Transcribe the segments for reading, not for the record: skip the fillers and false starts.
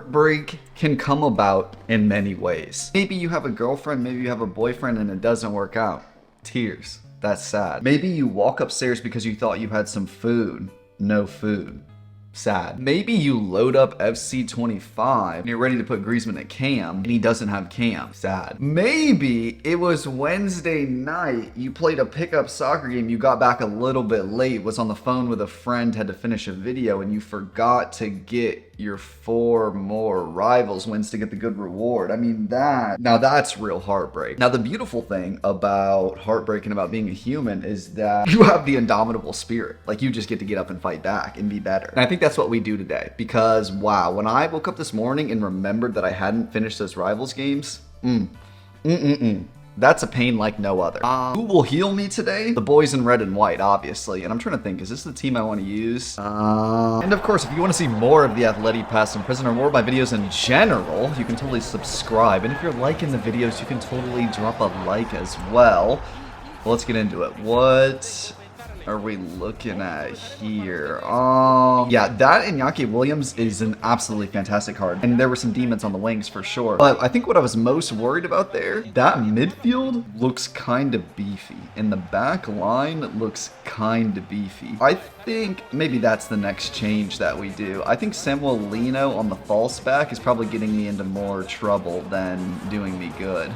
Heartbreak can come about in many ways. Maybe you have a girlfriend, maybe you have a boyfriend and it doesn't work out. Tears. That's sad. Maybe you walk upstairs because you thought you had some food. No food. Sad. Maybe you load up FC25 and you're ready to put Griezmann at cam and he doesn't have cam. Sad. Maybe it was Wednesday night, you played a pickup soccer game, you got back a little bit late, was on the phone with a friend, had to finish a video, and you forgot to get your 4 more rivals wins to get the good reward. I mean, now that's real heartbreak. Now, the beautiful thing about heartbreak and about being a human is that you have the indomitable spirit. Like, you just get to get up and fight back and be better. And I think that's what we do today, because wow, when I woke up this morning and remembered that I hadn't finished those rivals games, that's a pain like no other. Who will heal me today? The boys in red and white, obviously. And I'm trying to think, is this the team I want to use? And of course, if you want to see more of the Atléti past and present or more of my videos in general, you can totally subscribe. And if you're liking the videos, you can totally drop a like as well. Well, let's get into it. What are we looking at here? Yeah, that Iñaki Williams is an absolutely fantastic card. And there were some demons on the wings for sure. But I think what I was most worried about there, that midfield looks kind of beefy. And the back line looks kind of beefy. I think maybe that's the next change that we do. I think Samuelino on the false back is probably getting me into more trouble than doing me good.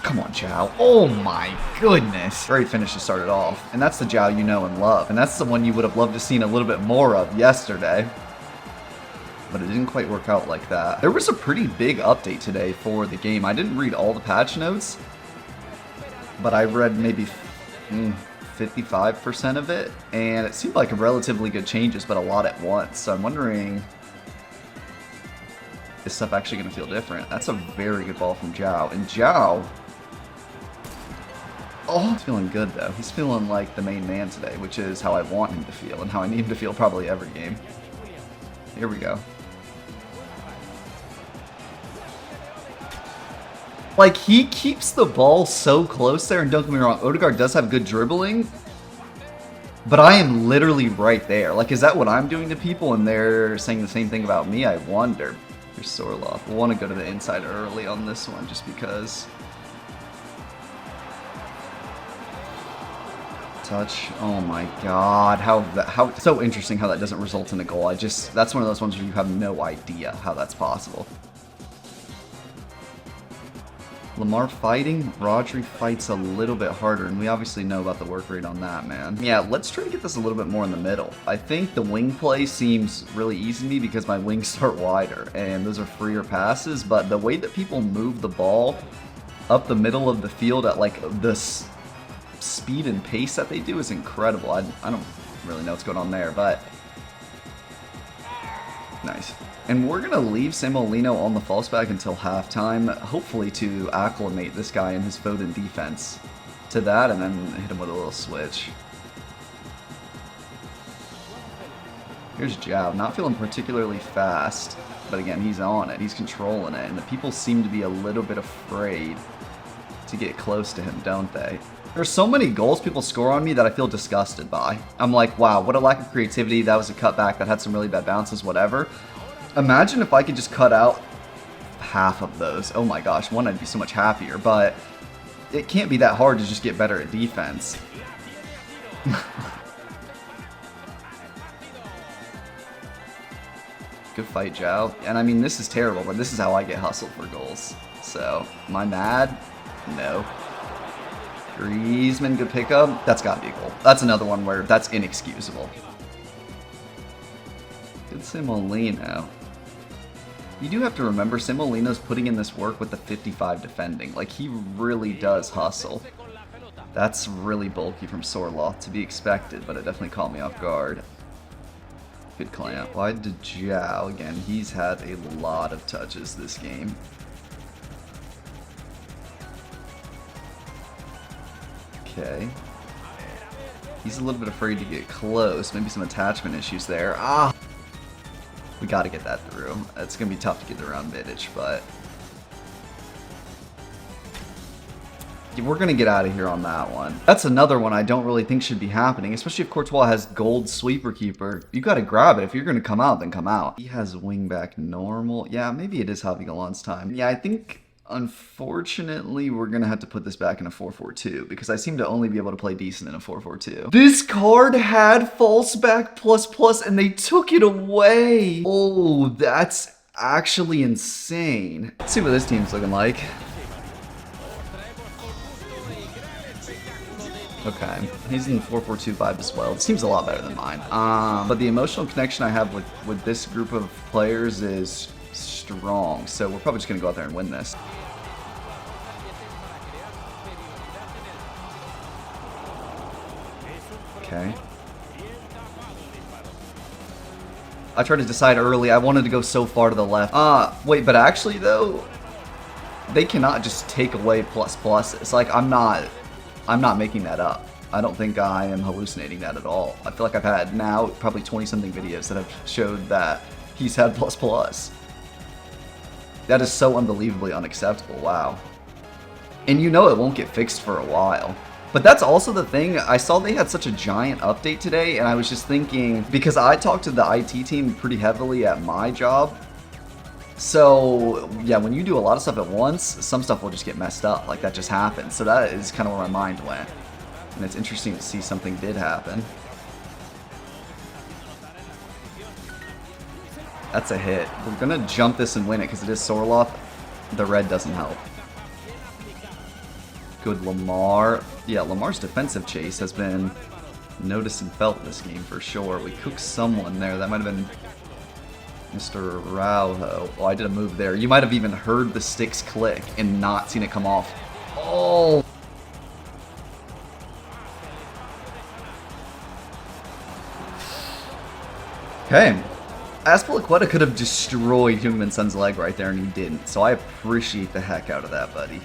Come on, Zhao. Oh my goodness. Great finish to start it off. And that's the Zhao you know and love. And that's the one you would have loved to seen a little bit more of yesterday. But it didn't quite work out like that. There was a pretty big update today for the game. I didn't read all the patch notes, but I read maybe 55% of it. And it seemed like relatively good changes, but a lot at once. So I'm wondering, is stuff actually going to feel different? That's a very good ball from Zhao. And Zhao, oh, he's feeling good though. He's feeling like the main man today, which is how I want him to feel and how I need him to feel probably every game. Here we go. Like, he keeps the ball so close there, and don't get me wrong, Odegaard does have good dribbling, but I am literally right there. Like, is that what I'm doing to people and they're saying the same thing about me? I wonder. Here's Sorloth. We'll want to go to the inside early on this one just because. Touch. Oh my god. How so interesting how that doesn't result in a goal. That's one of those ones where you have no idea how that's possible. Lamar fighting, Rodri fights a little bit harder, and we obviously know about the work rate on that, man. Yeah, let's try to get this a little bit more in the middle. I think the wing play seems really easy to me because my wings start wider, and those are freer passes, but the way that people move the ball up the middle of the field at like this speed and pace that they do is incredible. I don't really know what's going on there, but nice. And we're going to leave Samuelino on the false back until halftime, hopefully to acclimate this guy and his Foden defense to that, and then hit him with a little switch. Here's Zhao, not feeling particularly fast, but again, he's on it, he's controlling it, and the people seem to be a little bit afraid to get close to him, don't they? There's so many goals people score on me that I feel disgusted by. I'm like, wow, what a lack of creativity, that was a cutback that had some really bad bounces, whatever. Imagine if I could just cut out half of those. Oh my gosh, one, I'd be so much happier, but it can't be that hard to just get better at defense. Good fight, Zhao. And I mean, this is terrible, but this is how I get hustled for goals. So, am I mad? No. Griezmann, good pickup. That's gotta be a goal. That's another one where that's inexcusable. Good Samuelino. You do have to remember, Samuelino's putting in this work with the 55 defending. Like, he really does hustle. That's really bulky from Sorloth, to be expected, but it definitely caught me off guard. Good clamp. Wide to Zhao. Again, he's had a lot of touches this game. Okay. He's a little bit afraid to get close. Maybe some attachment issues there. Ah! We got to get that through. It's going to be tough to get around Vidic, but We're going to get out of here on that one. That's another one I don't really think should be happening, especially if Courtois has gold sweeper keeper. You got to grab it. If you're going to come out, then come out. He has wingback normal. Yeah, maybe it is Javi Gallan's time. Yeah, I think, unfortunately, we're going to have to put this back in a 4-4-2 because I seem to only be able to play decent in a 4-4-2. This card had false back plus and they took it away. Oh, that's actually insane. Let's see what this team's looking like. Okay, he's in 4-4-2 vibe as well. It seems a lot better than mine. But the emotional connection I have with this group of players is strong. So we're probably just gonna go out there and win this. Okay. I tried to decide early. I wanted to go so far to the left. Wait, but actually though, they cannot just take away plus. It's like I'm not making that up. I don't think I am hallucinating that at all. I feel like I've had now probably 20-something videos that have showed that he's had plus. That is so unbelievably unacceptable. Wow. And you know it won't get fixed for a while. But that's also the thing. I saw they had such a giant update today, and I was just thinking, because I talked to the IT team pretty heavily at my job. So, yeah, when you do a lot of stuff at once, some stuff will just get messed up. Like, that just happens. So that is kind of where my mind went. And it's interesting to see something did happen. That's a hit. We're going to jump this and win it because it is Sorloth. The red doesn't help. Good Lamar. Yeah, Lamar's defensive chase has been noticed and felt this game for sure. We cooked someone there. That might have been Mr. Rauho. Oh, I did a move there. You might have even heard the sticks click and not seen it come off. Oh! Okay. Azpilicueta could have destroyed Heung-min Son's leg right there, and he didn't. So I appreciate the heck out of that, buddy.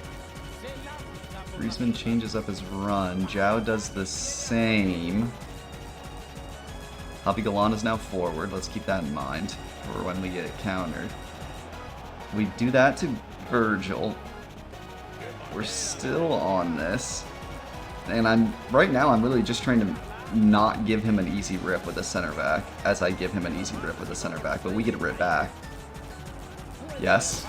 Griezmann changes up his run. Zhao does the same. Javi Gallan is now forward. Let's keep that in mind for when we get countered. We do that to Virgil. We're still on this. And right now I'm really just trying to not give him an easy rip with a center back as I give him an easy rip with a center back, but we get a rip back. Yes.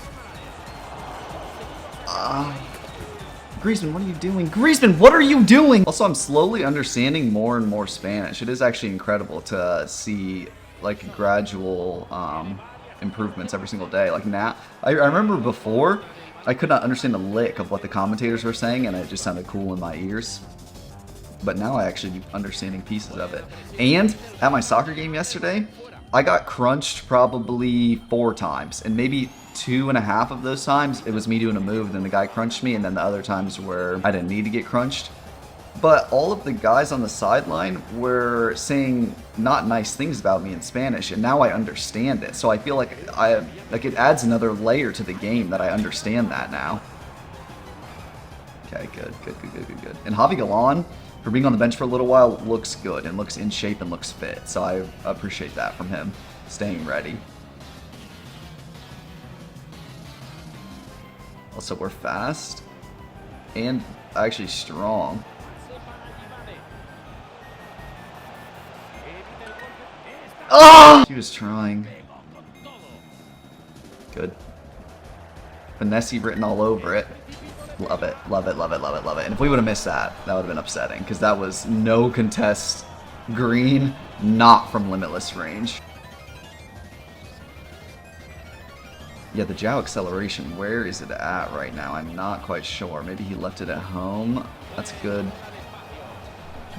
Griezmann, what are you doing? Griezmann, what are you doing? Also, I'm slowly understanding more and more Spanish. It is actually incredible to see like gradual improvements every single day. Like now, I remember before, I could not understand a lick of what the commentators were saying, and it just sounded cool in my ears. But now I actually be understanding pieces of it. And at my soccer game yesterday, I got crunched probably 4 times, and maybe 2.5 of those times it was me doing a move, and then the guy crunched me, and then the other times where I didn't need to get crunched. But all of the guys on the sideline were saying not nice things about me in Spanish, and now I understand it. So I feel like it adds another layer to the game that I understand that now. Okay, good. And Javi Gallan, for being on the bench for a little while, looks good and looks in shape and looks fit. So I appreciate that from him, staying ready. Also, we're fast and actually strong. Oh! He was trying. Good. Finesse written all over it. Love it. And if we would have missed that, that would have been upsetting, because that was no contest green, not from limitless range. Yeah, the Zhao acceleration, where is it at right now? I'm not quite sure. Maybe he left it at home. That's good.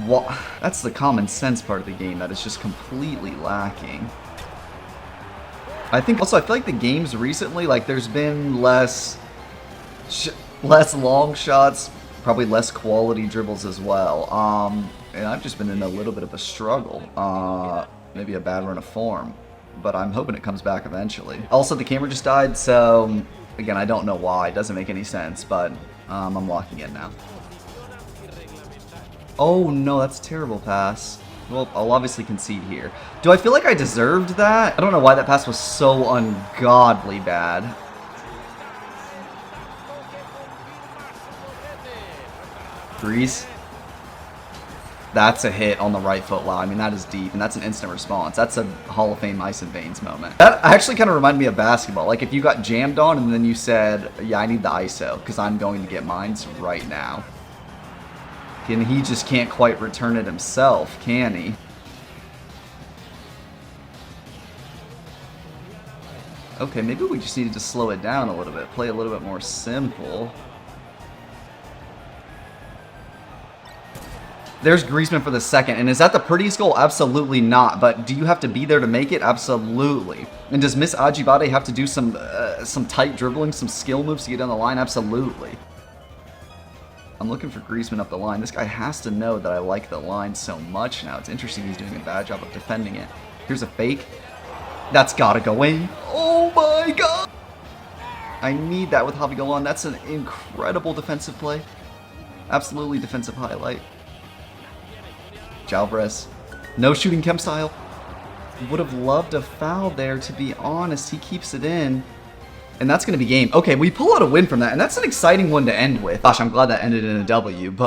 What? That's the common sense part of the game that is just completely lacking. I think also, I feel like the games recently, like there's been less long shots, probably less quality dribbles as well. And I've just been in a little bit of a struggle. Maybe a bad run of form, but I'm hoping it comes back eventually. Also, the camera just died, so again, I don't know why. It doesn't make any sense, but I'm locking in now. Oh no, that's a terrible pass. Well, I'll obviously concede here. Do I feel like I deserved that? I don't know why that pass was so ungodly bad. Grease. That's a hit on the right foot. Wow, I mean, that is deep, and that's an instant response. That's a Hall of Fame Ice and Veins moment. That actually kind of reminded me of basketball. Like, if you got jammed on and then you said, yeah, I need the ISO, because I'm going to get mines right now. And he just can't quite return it himself, can he? Okay, maybe we just needed to slow it down a little bit, play a little bit more simple. There's Griezmann for the second. And is that the prettiest goal? Absolutely not. But do you have to be there to make it? Absolutely. And does Miss Ajibade have to do some tight dribbling, some skill moves to get down the line? Absolutely. I'm looking for Griezmann up the line. This guy has to know that I like the line so much now. It's interesting he's doing a bad job of defending it. Here's a fake. That's gotta go in. Oh my god! I need that with Javi Golan. That's an incredible defensive play. Absolutely defensive highlight. Alvarez. No shooting chem style. Would have loved a foul there, to be honest. He keeps it in. And that's going to be game. Okay, we pull out a win from that, and that's an exciting one to end with. Gosh, I'm glad that ended in a W, and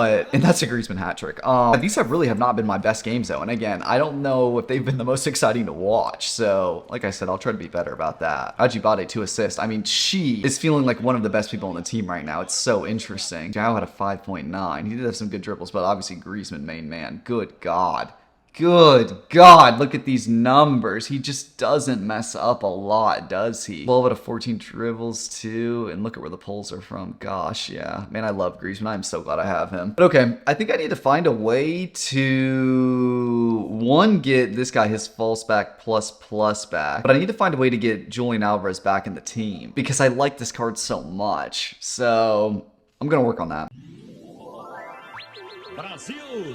that's a Griezmann hat trick. These really have not been my best games, though, and again, I don't know if they've been the most exciting to watch, so, like I said, I'll try to be better about that. Ajibade, 2 assists. I mean, she is feeling like one of the best people on the team right now. It's so interesting. Zhao had a 5.9. He did have some good dribbles, but obviously Griezmann, main man. Good God. Good God, look at these numbers. He just doesn't mess up a lot, does he? 12 out of 14 dribbles, too. And look at where the pulls are from. Gosh, yeah. Man, I love Griezmann. I'm so glad I have him. But okay, I think I need to find a way to, one, get this guy his false back plus back. But I need to find a way to get Julian Alvarez back in the team because I like this card so much. So I'm going to work on that. Brasil!